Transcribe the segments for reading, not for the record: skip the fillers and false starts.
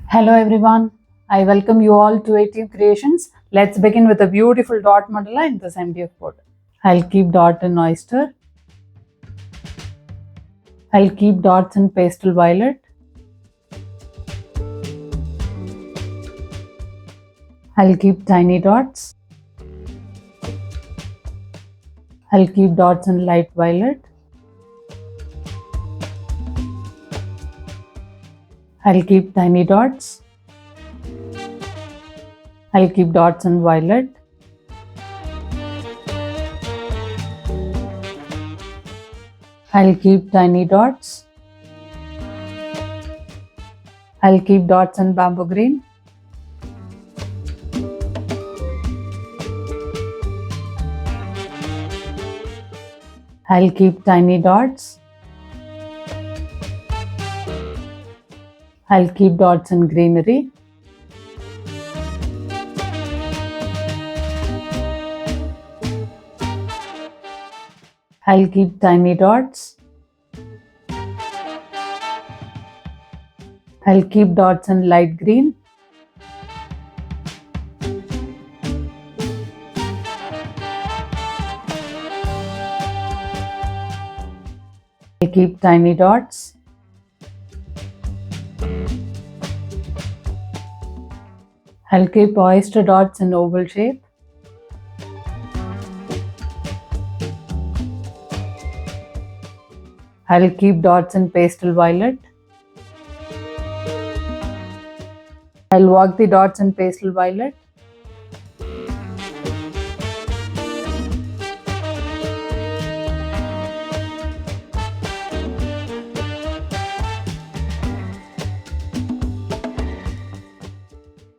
Hello everyone, I welcome you all to ATM Creations. Let's begin with a beautiful dot mandala in this MDF board. I'll keep dot in oyster. I'll keep dots in pastel violet. I'll keep tiny dots. I'll keep dots in light violet. I'll keep tiny dots. I'll keep dots in violet. I'll keep tiny dots. I'll keep dots in bamboo green. I'll keep tiny dots. I'll keep dots in greenery. I'll keep tiny dots. I'll keep dots in light green. I'll keep tiny dots. I'll keep oyster dots in oval shape. I'll keep dots in pastel violet. I'll work the dots in pastel violet.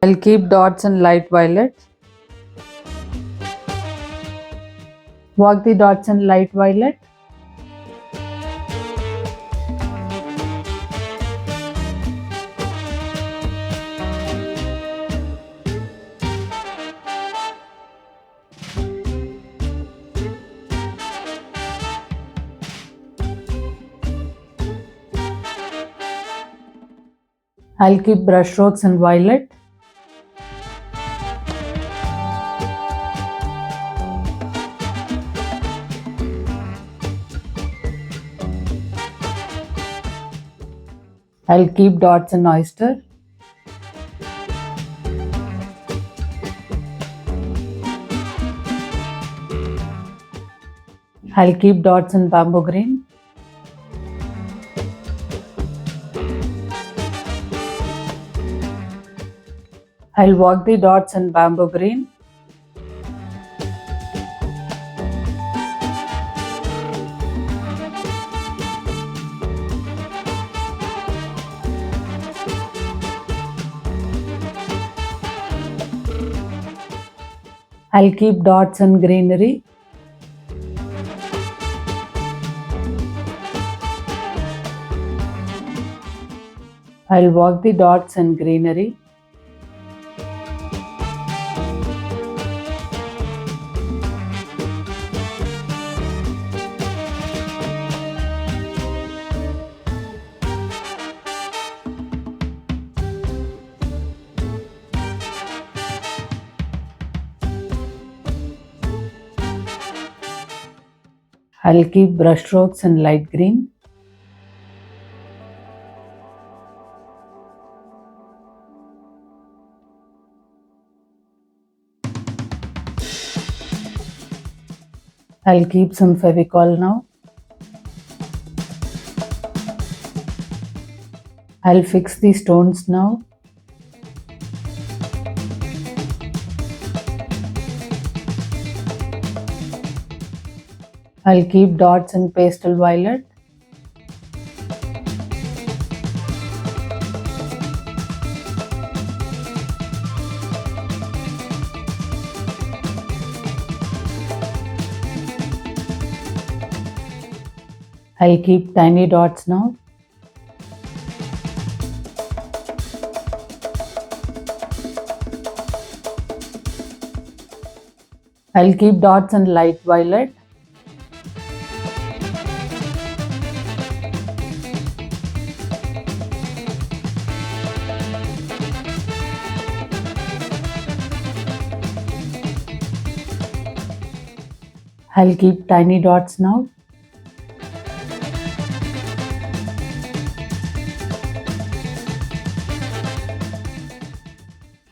I'll keep dots in light violet. Work the dots in light violet. I'll keep brush strokes in violet. I'll keep dots in oyster. I'll keep dots in bamboo green. I'll work the dots in bamboo green. I'll keep dots in greenery. I'll work the dots in greenery. I'll keep brush strokes in light green. I'll keep some Fevicol now. I'll fix the stones now. I'll keep dots in pastel violet. I'll keep tiny dots now. I'll keep dots in light violet. I'll keep tiny dots now.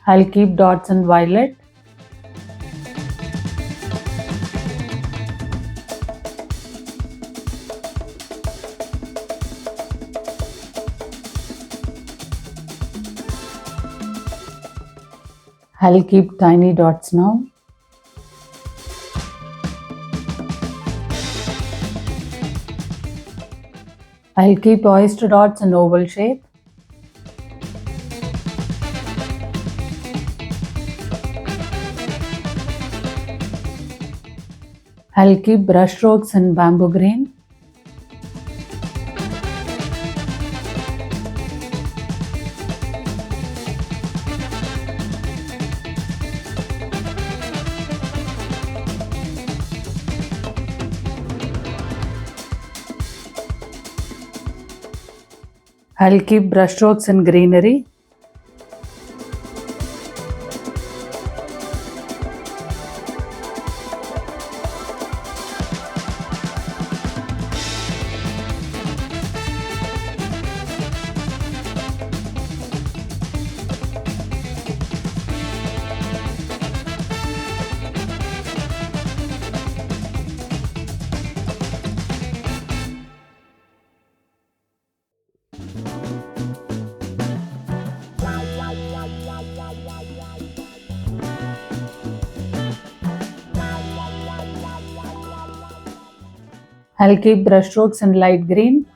I'll keep dots in violet. I'll keep tiny dots now. I'll keep oyster dots in oval shape. I'll keep brush strokes in bamboo green. I'll keep brush strokes in greenery. I'll keep brush strokes in light green.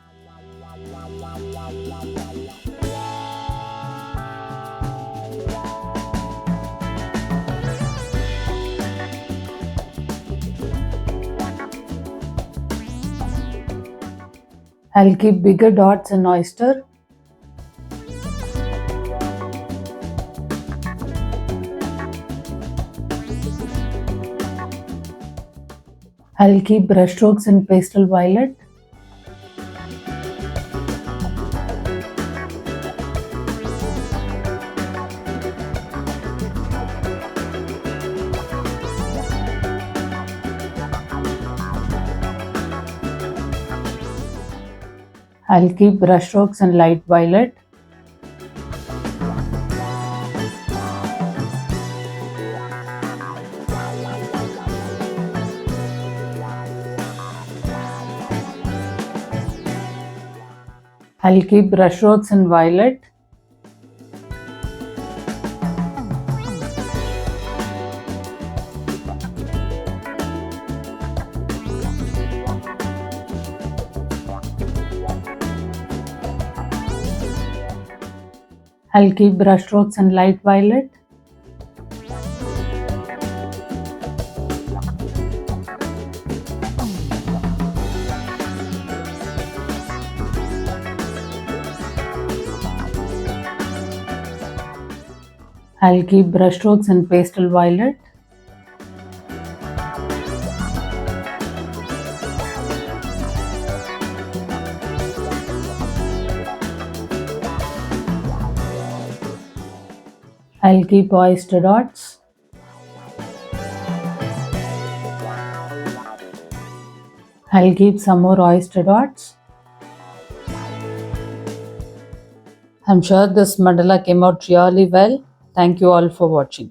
I'll keep bigger dots in oyster. I'll keep brush strokes in pastel violet. I'll keep brush strokes in light violet. I'll keep brush strokes in violet. I'll keep brush strokes in light violet. I'll keep brush strokes in pastel violet. I'll keep oyster dots. I'll keep some more oyster dots. I'm sure this mandala came out really well. Thank you all for watching.